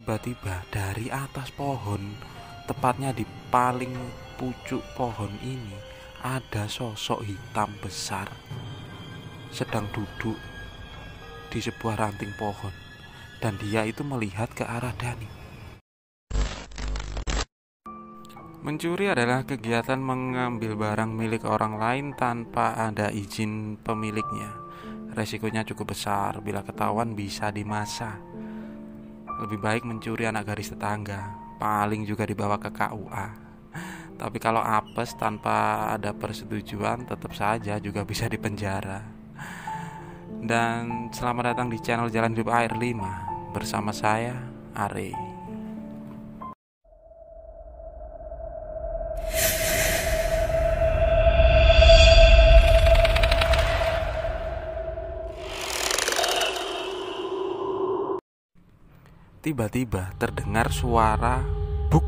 Tiba-tiba dari atas pohon, tepatnya di paling pucuk pohon ini, ada sosok hitam besar sedang duduk di sebuah ranting pohon, dan dia itu melihat ke arah Dani. Mencuri adalah kegiatan mengambil barang milik orang lain tanpa ada izin pemiliknya. Resikonya cukup besar, bila ketahuan bisa dimasa. Lebih baik mencuri anak garis tetangga, paling juga dibawa ke KUA. Tapi kalau apes tanpa ada persetujuan, tetap saja juga bisa dipenjara. Dan selamat datang di channel Jalan Hidup Air 5 bersama saya, Are. Tiba-tiba terdengar suara buk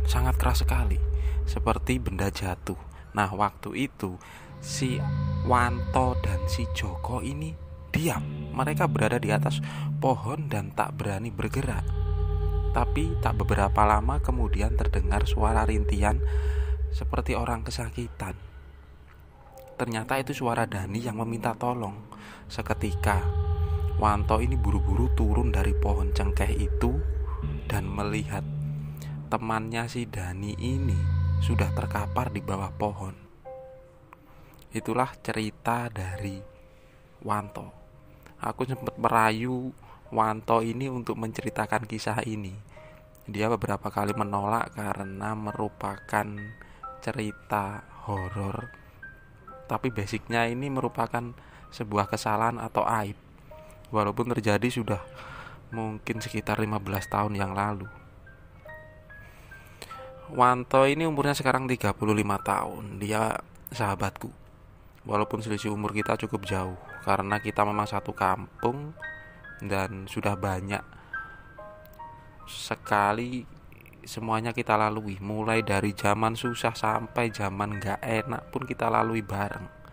sangat keras sekali, seperti benda jatuh. Nah, waktu itu si Wanto dan si Joko ini diam. Mereka berada di atas pohon dan tak berani bergerak. Tapi tak beberapa lama kemudian terdengar suara rintihan seperti orang kesakitan. Ternyata itu suara Dani yang meminta tolong. Seketika Wanto ini buru-buru turun dari pohon cengkeh itu dan melihat temannya si Dani ini sudah terkapar di bawah pohon. Itulah cerita dari Wanto. Aku sempat merayu Wanto ini untuk menceritakan kisah ini. Dia beberapa kali menolak karena merupakan cerita horor. Tapi basicnya ini merupakan sebuah kesalahan atau aib, walaupun terjadi sudah mungkin sekitar 15 tahun yang lalu. Wanto ini umurnya sekarang 35 tahun. Dia sahabatku, walaupun selisih umur kita cukup jauh, karena kita memang satu kampung dan sudah banyak sekali semuanya kita lalui. Mulai dari zaman susah sampai zaman gak enak pun kita lalui bareng.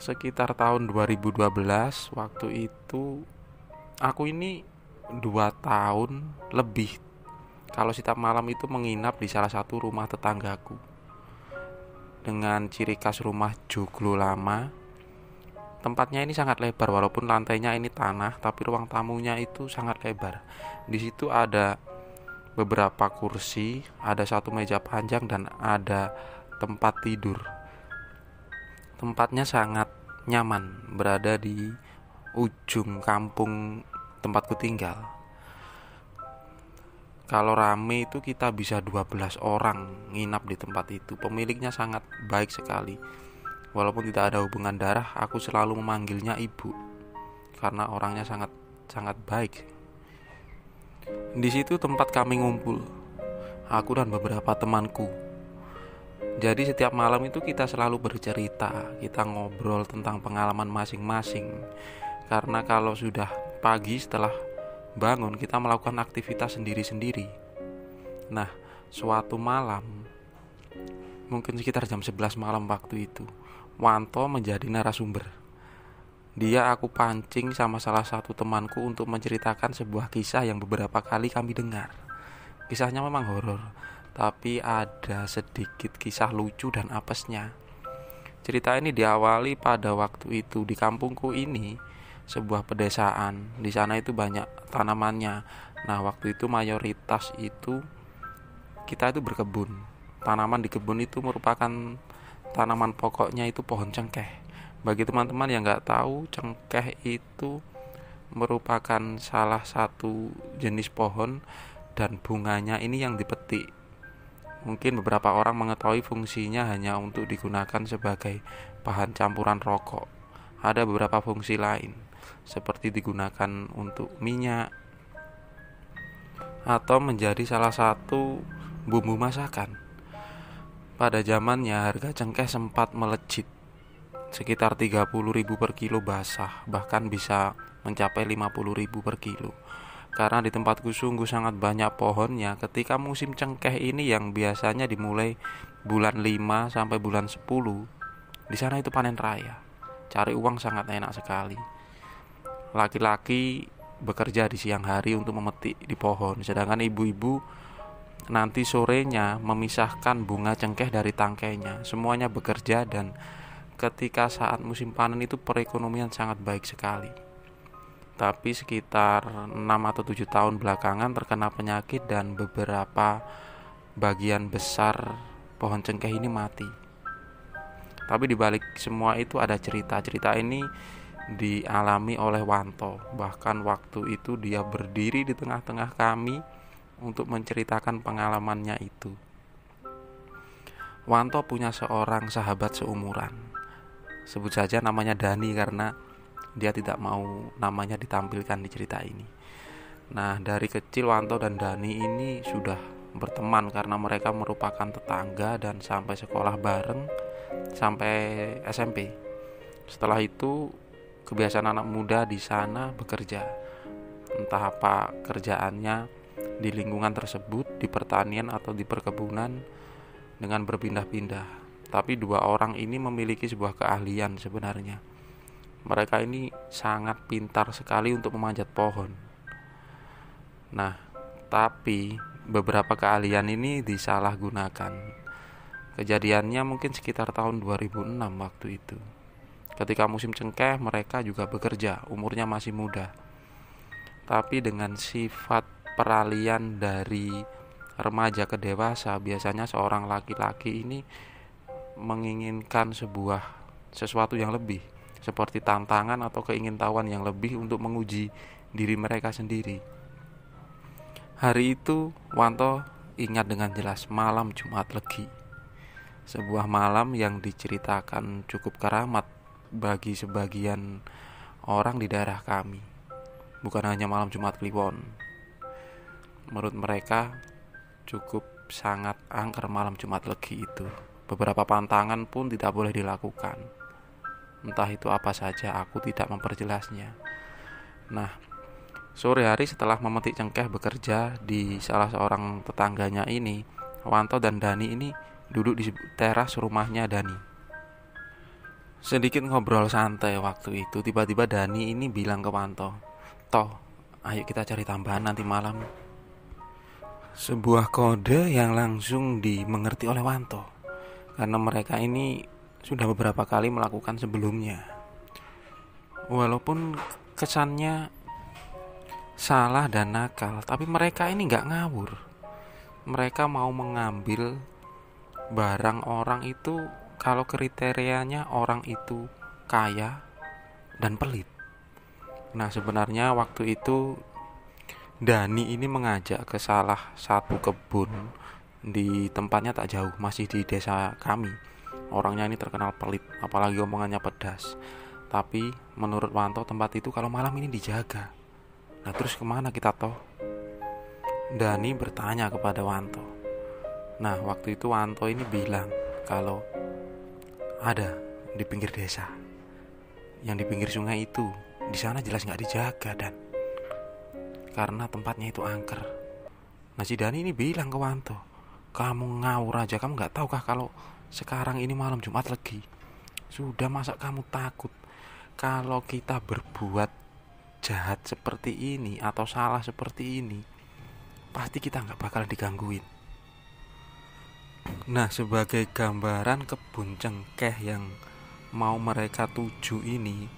Sekitar tahun 2012 waktu itu aku ini 2 tahun lebih kalau setiap malam itu menginap di salah satu rumah tetanggaku. Dengan ciri khas rumah joglo lama. Tempatnya ini sangat lebar, walaupun lantainya ini tanah, tapi ruang tamunya itu sangat lebar. Di situ ada beberapa kursi, ada satu meja panjang dan ada tempat tidur. Tempatnya sangat nyaman, berada di ujung kampung tempatku tinggal. Kalau rame itu kita bisa 12 orang nginap di tempat itu. Pemiliknya sangat baik sekali. Walaupun tidak ada hubungan darah, aku selalu memanggilnya ibu karena orangnya sangat baik. Di situ tempat kami ngumpul, aku dan beberapa temanku. Jadi setiap malam itu kita selalu bercerita, kita ngobrol tentang pengalaman masing-masing. Karena kalau sudah pagi setelah bangun, kita melakukan aktivitas sendiri-sendiri. Nah, suatu malam, mungkin sekitar jam 11 malam waktu itu, Wanto menjadi narasumber. Dia aku pancing sama salah satu temanku untuk menceritakan sebuah kisah yang beberapa kali kami dengar. Kisahnya memang horor, tapi ada sedikit kisah lucu dan apesnya. Cerita ini diawali pada waktu itu di kampungku ini, sebuah pedesaan. Di sana itu banyak tanamannya. Nah, waktu itu mayoritas itu kita itu berkebun. Tanaman di kebun itu merupakan tanaman pokoknya itu pohon cengkeh. Bagi teman-teman yang nggak tahu, cengkeh itu merupakan salah satu jenis pohon dan bunganya ini yang dipetik. Mungkin beberapa orang mengetahui fungsinya hanya untuk digunakan sebagai bahan campuran rokok. Ada beberapa fungsi lain, seperti digunakan untuk minyak atau menjadi salah satu bumbu masakan. Pada zamannya harga cengkeh sempat melejit sekitar 30.000 per kilo basah, bahkan bisa mencapai 50.000 per kilo. Karena di tempatku sungguh sangat banyak pohonnya. Ketika musim cengkeh ini yang biasanya dimulai bulan 5 sampai bulan 10, di sana itu panen raya. Cari uang sangat enak sekali. Laki-laki bekerja di siang hari untuk memetik di pohon, sedangkan ibu-ibu nanti sorenya memisahkan bunga cengkeh dari tangkainya. Semuanya bekerja, dan ketika saat musim panen itu perekonomian sangat baik sekali. Tapi sekitar 6 atau 7 tahun belakangan terkena penyakit dan beberapa bagian besar pohon cengkeh ini mati. Tapi di balik semua itu ada cerita. Cerita ini dialami oleh Wanto. Bahkan waktu itu dia berdiri di tengah-tengah kami untuk menceritakan pengalamannya itu. Wanto punya seorang sahabat seumuran. Sebut saja namanya Dani karena dia tidak mau namanya ditampilkan di cerita ini. Nah, dari kecil Wanto dan Dani ini sudah berteman karena mereka merupakan tetangga dan sampai sekolah bareng sampai SMP. Setelah itu kebiasaan anak muda di sana bekerja. Entah apa kerjaannya di lingkungan tersebut, di pertanian atau di perkebunan, dengan berpindah-pindah. Tapi dua orang ini memiliki sebuah keahlian sebenarnya. Mereka ini sangat pintar sekali untuk memanjat pohon. Nah, tapi beberapa keahlian ini disalahgunakan. Kejadiannya mungkin sekitar tahun 2006 waktu itu. Ketika musim cengkeh, mereka juga bekerja, umurnya masih muda. Tapi dengan sifat peralihan dari remaja ke dewasa, biasanya seorang laki-laki ini menginginkan sesuatu yang lebih, seperti tantangan atau keingintahuan yang lebih untuk menguji diri mereka sendiri. Hari itu Wanto ingat dengan jelas, malam Jumat Legi. Sebuah malam yang diceritakan cukup keramat bagi sebagian orang di daerah kami. Bukan hanya malam Jumat Kliwon. Menurut mereka cukup sangat angker malam Jumat Legi itu. Beberapa pantangan pun tidak boleh dilakukan. Entah itu apa saja, aku tidak memperjelasnya. Nah, sore hari setelah memetik cengkeh bekerja di salah seorang tetangganya ini, Wanto dan Dani ini duduk di teras rumahnya Dani. Sedikit ngobrol santai waktu itu, tiba-tiba Dani ini bilang ke Wanto, "Toh, ayo kita cari tambahan nanti malam." Sebuah kode yang langsung dimengerti oleh Wanto, karena mereka ini sudah beberapa kali melakukan sebelumnya. Walaupun kesannya salah dan nakal, tapi mereka ini gak ngawur. Mereka mau mengambil barang orang itu kalau kriterianya orang itu kaya dan pelit. Nah, sebenarnya waktu itu Dani ini mengajak ke salah satu kebun di tempatnya tak jauh, masih di desa kami. Orangnya ini terkenal pelit, apalagi omongannya pedas. Tapi menurut Wanto tempat itu kalau malam ini dijaga. Nah, terus kemana kita toh? Dani bertanya kepada Wanto. Nah, waktu itu Wanto ini bilang kalau ada di pinggir desa, yang di pinggir sungai itu. Di sana jelas gak dijaga, dan karena tempatnya itu angker. Nah, si Dani ini bilang ke Wanto, "Kamu ngawur aja, kamu gak tahukah kalau sekarang ini malam Jumat Legi? Sudah, masa kamu takut kalau kita berbuat jahat seperti ini atau salah seperti ini, pasti kita gak bakal digangguin." Nah, sebagai gambaran kebun cengkeh yang mau mereka tuju ini,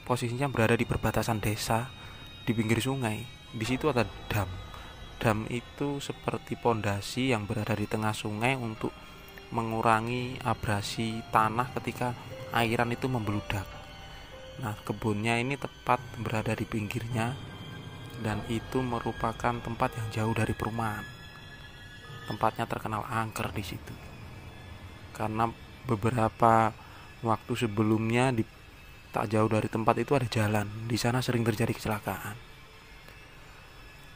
posisinya berada di perbatasan desa, di pinggir sungai. Di situ ada dam. Dam itu seperti pondasi yang berada di tengah sungai untuk mengurangi abrasi tanah ketika airan itu membludak. Nah, kebunnya ini tepat berada di pinggirnya, dan itu merupakan tempat yang jauh dari perumahan. Tempatnya terkenal angker di situ. Karena beberapa waktu sebelumnya tak jauh dari tempat itu ada jalan. Di sana sering terjadi kecelakaan.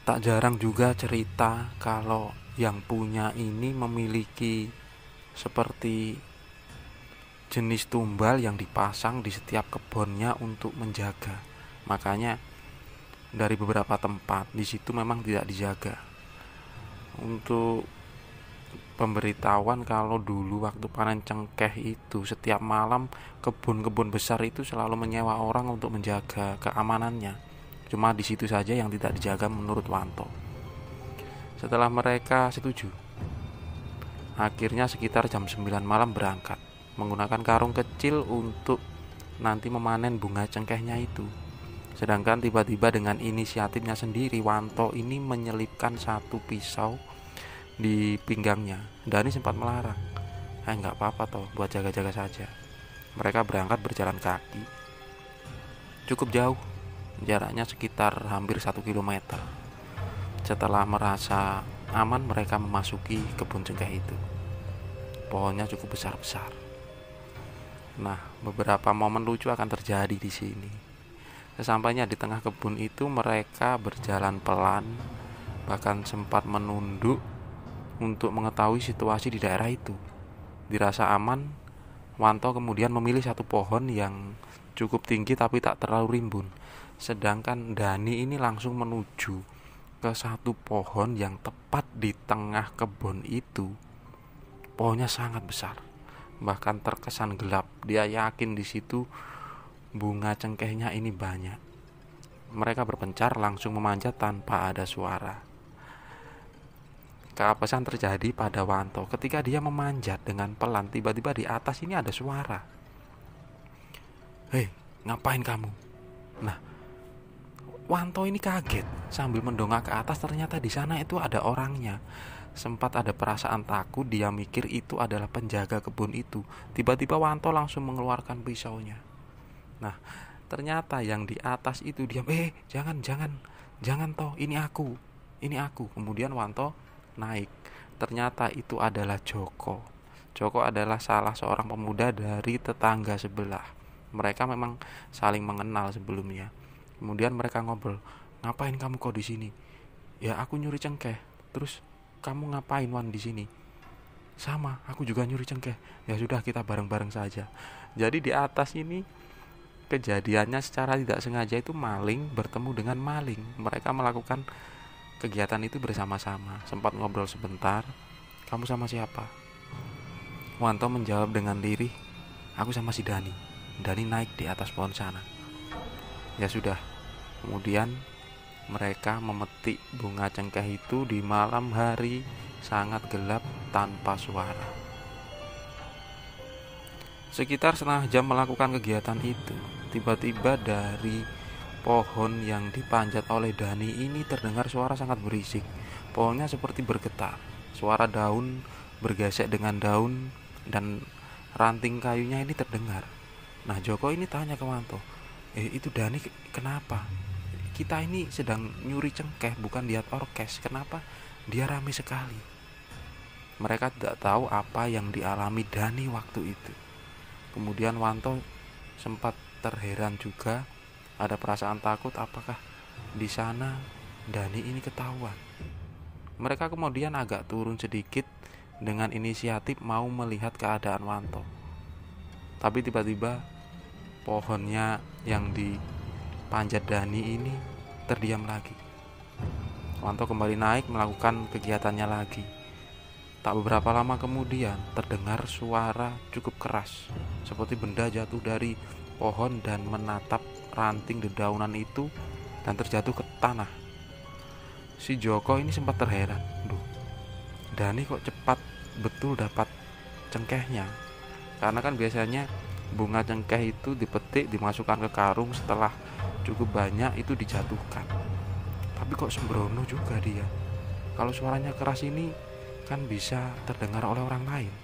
Tak jarang juga cerita kalau yang punya ini memiliki seperti jenis tumbal yang dipasang di setiap kebunnya untuk menjaga. Makanya dari beberapa tempat di situ memang tidak dijaga. Untuk pemberitahuan kalau dulu waktu panen cengkeh itu setiap malam kebun-kebun besar itu selalu menyewa orang untuk menjaga keamanannya Cuma di situ saja yang tidak dijaga menurut Wanto. Setelah mereka setuju, akhirnya sekitar jam 9 malam berangkat menggunakan karung kecil untuk nanti memanen bunga cengkehnya itu. Sedangkan tiba-tiba dengan inisiatifnya sendiri, Wanto ini menyelipkan satu pisau di pinggangnya. Dani sempat melarang, nggak apa-apa toh, buat jaga-jaga saja. Mereka berangkat berjalan kaki cukup jauh, jaraknya sekitar hampir 1 kilometer. Setelah merasa aman, mereka memasuki kebun cengkeh itu. Pohonnya cukup besar-besar. Nah, beberapa momen lucu akan terjadi di sini. Sesampainya di tengah kebun itu, mereka berjalan pelan, bahkan sempat menunduk untuk mengetahui situasi di daerah itu. Dirasa aman, Wanto kemudian memilih satu pohon yang cukup tinggi tapi tak terlalu rimbun. Sedangkan Dani ini langsung menuju ke satu pohon yang tepat di tengah kebun itu. Pohonnya sangat besar, bahkan terkesan gelap. Dia yakin di situ bunga cengkehnya ini banyak. Mereka berpencar langsung memanjat tanpa ada suara. Keapesan terjadi pada Wanto ketika dia memanjat dengan pelan. Tiba-tiba di atas ini ada suara. "Hei, ngapain kamu?" Nah, Wanto ini kaget sambil mendongak ke atas. Ternyata di sana itu ada orangnya. Sempat ada perasaan takut, dia mikir itu adalah penjaga kebun itu. Tiba-tiba Wanto langsung mengeluarkan pisaunya. Nah, ternyata yang di atas itu diam. Jangan toh, ini aku. Kemudian Wanto naik. Ternyata itu adalah Joko. Joko adalah salah seorang pemuda dari tetangga sebelah. Mereka memang saling mengenal sebelumnya. Kemudian mereka ngobrol, "Ngapain kamu kok di sini?" "Ya, aku nyuri cengkeh." "Terus kamu ngapain, Wan, di sini?" "Sama, aku juga nyuri cengkeh." "Ya sudah, kita bareng-bareng saja." Jadi di atas ini kejadiannya secara tidak sengaja itu maling bertemu dengan maling. Mereka melakukan kegiatan itu bersama-sama. Sempat ngobrol sebentar. "Kamu sama siapa?" Wanto menjawab dengan lirih, "Aku sama si Dani." Dani naik di atas pohon sana. Ya sudah, kemudian mereka memetik bunga cengkeh itu di malam hari sangat gelap tanpa suara. Sekitar setengah jam melakukan kegiatan itu, tiba-tiba dari pohon yang dipanjat oleh Dani ini terdengar suara sangat berisik. Pohonnya seperti bergetar. Suara daun bergesek dengan daun dan ranting kayunya ini terdengar. Nah, Joko ini tanya ke Wanto, "Itu Dani kenapa? Kita ini sedang nyuri cengkeh, bukan lihat orkes. Kenapa dia ramai sekali?" Mereka tidak tahu apa yang dialami Dani waktu itu. Kemudian Wanto sempat terheran juga, ada perasaan takut apakah di sana Dani ini ketahuan. Mereka kemudian agak turun sedikit dengan inisiatif mau melihat keadaan Wanto. Tapi tiba-tiba pohonnya yang dipanjat Dani ini terdiam lagi. Wanto kembali naik melakukan kegiatannya lagi. Tak beberapa lama kemudian terdengar suara cukup keras, seperti benda jatuh dari pohon dan menatap ranting dedaunan itu dan terjatuh ke tanah. Si Joko ini sempat terheran, Dani kok cepat betul dapat cengkehnya. Karena kan biasanya bunga cengkeh itu dipetik, dimasukkan ke karung, setelah cukup banyak itu dijatuhkan. Tapi kok sembrono juga dia. Kalau suaranya keras ini kan bisa terdengar oleh orang lain.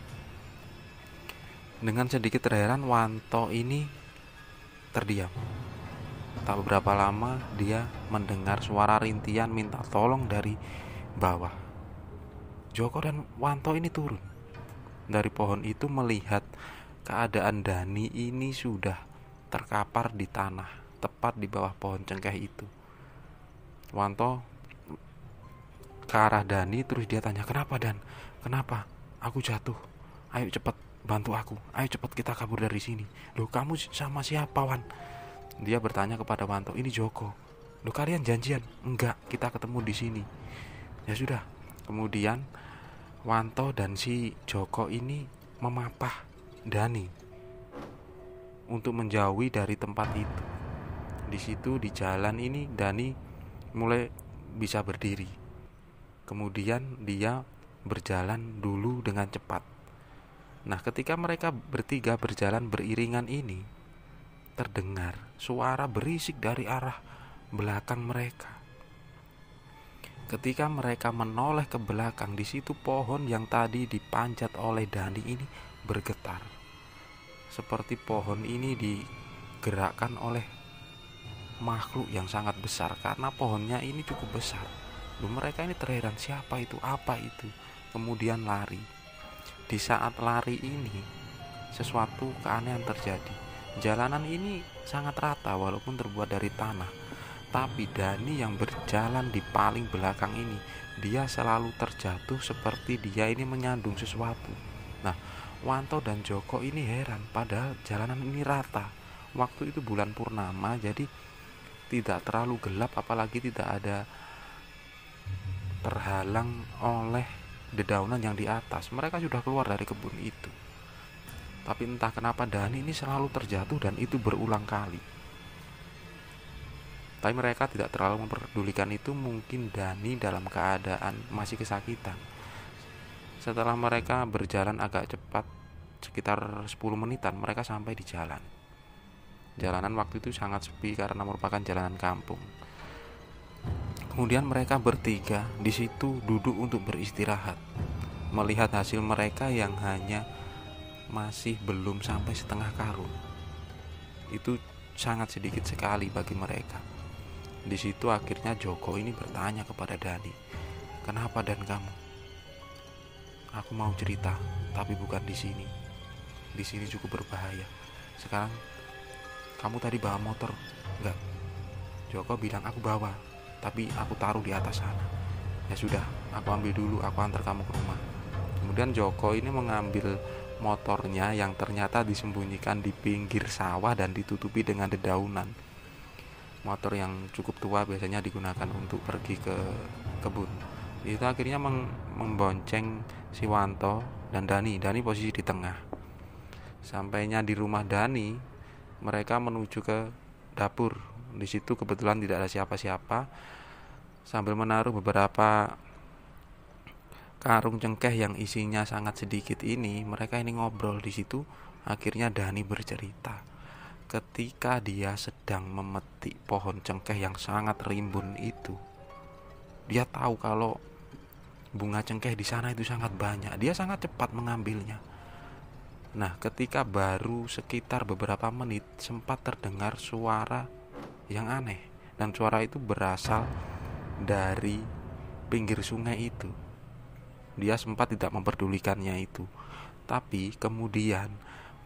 Dengan sedikit terheran, Wanto ini terdiam. Tak beberapa lama dia mendengar suara rintian minta tolong dari bawah. Joko dan Wanto ini turun dari pohon itu melihat keadaan Dani ini sudah terkapar di tanah, tepat di bawah pohon cengkeh itu. Wanto ke arah Dani, terus dia tanya, "Kenapa, Dan? Kenapa? Aku jatuh. Ayo cepat bantu aku. Ayo cepat kita kabur dari sini." "Loh, kamu sama siapa, Wan?" Dia bertanya kepada Wanto. "Ini Joko." "Loh, kalian janjian?" "Enggak, kita ketemu di sini." Ya sudah. Kemudian Wanto dan si Joko ini memapah Dani untuk menjauhi dari tempat itu. Di situ di jalan ini Dani mulai bisa berdiri. Kemudian dia berjalan dulu dengan cepat. Nah, ketika mereka bertiga berjalan beriringan ini, terdengar suara berisik dari arah belakang mereka. Ketika mereka menoleh ke belakang, di situ pohon yang tadi dipanjat oleh Dani ini bergetar. Seperti pohon ini digerakkan oleh makhluk yang sangat besar, karena pohonnya ini cukup besar. Mereka ini terheran, siapa itu, apa itu. Kemudian lari. Di saat lari ini, sesuatu keanehan terjadi. Jalanan ini sangat rata walaupun terbuat dari tanah. Tapi Dani yang berjalan di paling belakang ini, dia selalu terjatuh seperti dia ini menyandung sesuatu. Nah, Wanto dan Joko ini heran, padahal jalanan ini rata. Waktu itu bulan purnama, jadi tidak terlalu gelap, apalagi tidak ada terhalang oleh dedaunan yang di atas. Mereka sudah keluar dari kebun itu. Tapi entah kenapa Dani ini selalu terjatuh dan itu berulang kali. Tapi mereka tidak terlalu memperdulikan itu, mungkin Dani dalam keadaan masih kesakitan. Setelah mereka berjalan agak cepat, sekitar 10 menitan, mereka sampai di jalan. Jalanan waktu itu sangat sepi karena merupakan jalanan kampung. Kemudian mereka bertiga di situ duduk untuk beristirahat, melihat hasil mereka yang hanya masih belum sampai setengah karung. Itu sangat sedikit sekali bagi mereka. Di situ akhirnya Joko ini bertanya kepada Dani, "Kenapa Dan kamu?" "Aku mau cerita, tapi bukan di sini. Di sini cukup berbahaya. Sekarang kamu tadi bawa motor, enggak?" Joko bilang, "Aku bawa, tapi aku taruh di atas sana." "Ya sudah, aku ambil dulu, aku antar kamu ke rumah." Kemudian Joko ini mengambil motornya yang ternyata disembunyikan di pinggir sawah dan ditutupi dengan dedaunan. Motor yang cukup tua biasanya digunakan untuk pergi ke kebun. Itu akhirnya membonceng si Wanto dan Dani. Dani posisi di tengah. Sampainya di rumah Dani, mereka menuju ke dapur. Di situ kebetulan tidak ada siapa-siapa. Sambil menaruh beberapa karung cengkeh yang isinya sangat sedikit ini, mereka ini ngobrol di situ. Akhirnya Dani bercerita. Ketika dia sedang memetik pohon cengkeh yang sangat rimbun itu, dia tahu kalau bunga cengkeh di sana itu sangat banyak. Dia sangat cepat mengambilnya. Nah, ketika baru sekitar beberapa menit, sempat terdengar suara yang aneh, dan suara itu berasal dari pinggir sungai itu. Dia sempat tidak memperdulikannya itu, tapi kemudian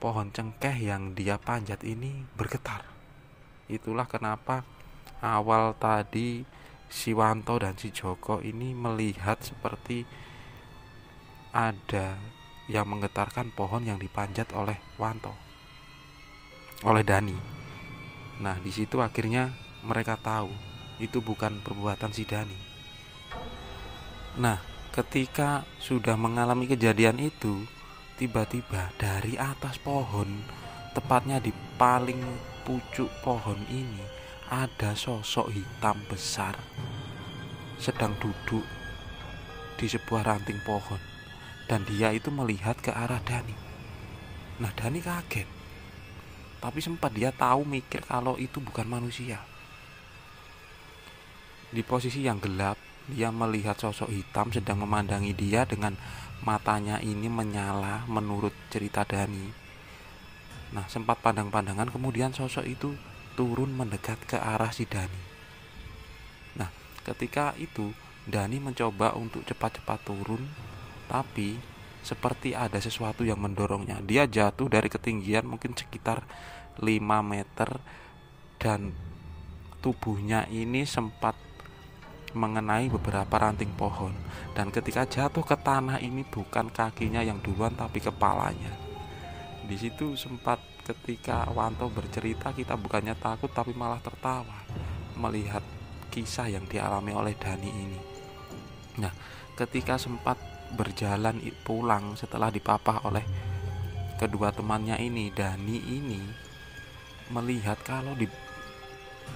pohon cengkeh yang dia panjat ini bergetar. Itulah kenapa awal tadi si Wanto dan si Joko ini melihat seperti ada yang menggetarkan pohon yang dipanjat oleh Wanto, oleh Dani. Nah, di situ akhirnya mereka tahu itu bukan perbuatan si Dani. Nah, ketika sudah mengalami kejadian itu, tiba-tiba dari atas pohon, tepatnya di paling pucuk pohon ini, ada sosok hitam besar sedang duduk di sebuah ranting pohon, dan dia itu melihat ke arah Dani. Nah, Dani kaget, tapi sempat dia tahu mikir kalau itu bukan manusia. Di posisi yang gelap, dia melihat sosok hitam sedang memandangi dia dengan matanya ini menyala menurut cerita Dani. Nah, sempat pandang-pandangan, kemudian sosok itu turun mendekat ke arah si Dani. Nah, ketika itu Dani mencoba untuk cepat-cepat turun, tapi seperti ada sesuatu yang mendorongnya. Dia jatuh dari ketinggian mungkin sekitar 5 meter dan tubuhnya ini sempat mengenai beberapa ranting pohon, dan ketika jatuh ke tanah ini bukan kakinya yang duluan tapi kepalanya. Di situ sempat ketika Wanto bercerita, kita bukannya takut tapi malah tertawa melihat kisah yang dialami oleh Dani ini. Nah, ketika sempat berjalan pulang setelah dipapah oleh kedua temannya ini, Dani ini melihat kalau di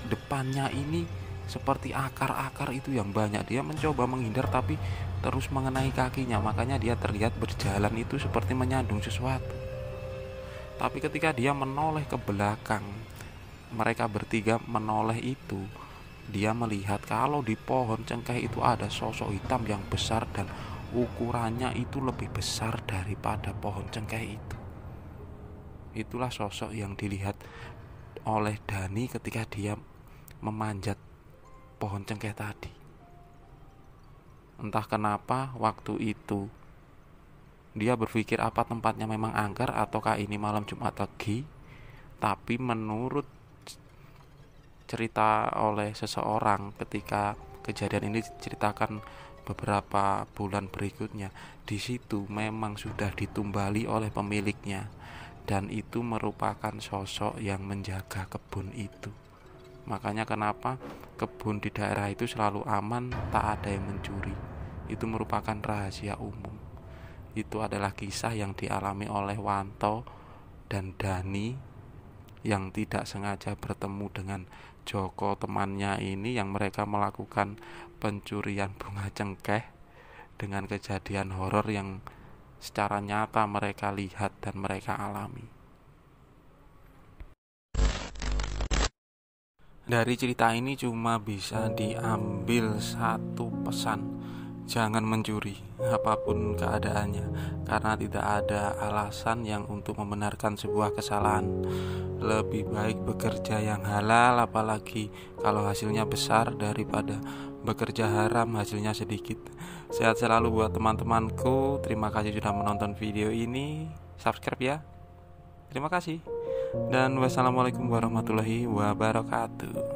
depannya ini seperti akar-akar itu yang banyak. Dia mencoba menghindar tapi terus mengenai kakinya, makanya dia terlihat berjalan itu seperti menyandung sesuatu. Tapi ketika dia menoleh ke belakang, mereka bertiga menoleh itu, dia melihat kalau di pohon cengkeh itu ada sosok hitam yang besar dan ukurannya itu lebih besar daripada pohon cengkeh itu. Itulah sosok yang dilihat oleh Dani ketika dia memanjat pohon cengkeh tadi. Entah kenapa waktu itu dia berpikir apa tempatnya memang angker ataukah ini malam Jumat Legi. Tapi menurut cerita oleh seseorang, ketika kejadian ini diceritakan beberapa bulan berikutnya, di situ memang sudah ditumbali oleh pemiliknya, dan itu merupakan sosok yang menjaga kebun itu. Makanya kenapa kebun di daerah itu selalu aman, tak ada yang mencuri. Itu merupakan rahasia umum. Itu adalah kisah yang dialami oleh Wanto dan Dani yang tidak sengaja bertemu dengan Joko temannya ini, yang mereka melakukan pencurian bunga cengkeh dengan kejadian horor yang secara nyata mereka lihat dan mereka alami. Dari cerita ini cuma bisa diambil satu pesan: jangan mencuri apapun keadaannya, karena tidak ada alasan yang untuk membenarkan sebuah kesalahan. Lebih baik bekerja yang halal, apalagi kalau hasilnya besar, daripada bekerja haram hasilnya sedikit. Sehat selalu buat teman-temanku. Terima kasih sudah menonton video ini. Subscribe ya. Terima kasih. Dan wassalamualaikum warahmatullahi wabarakatuh.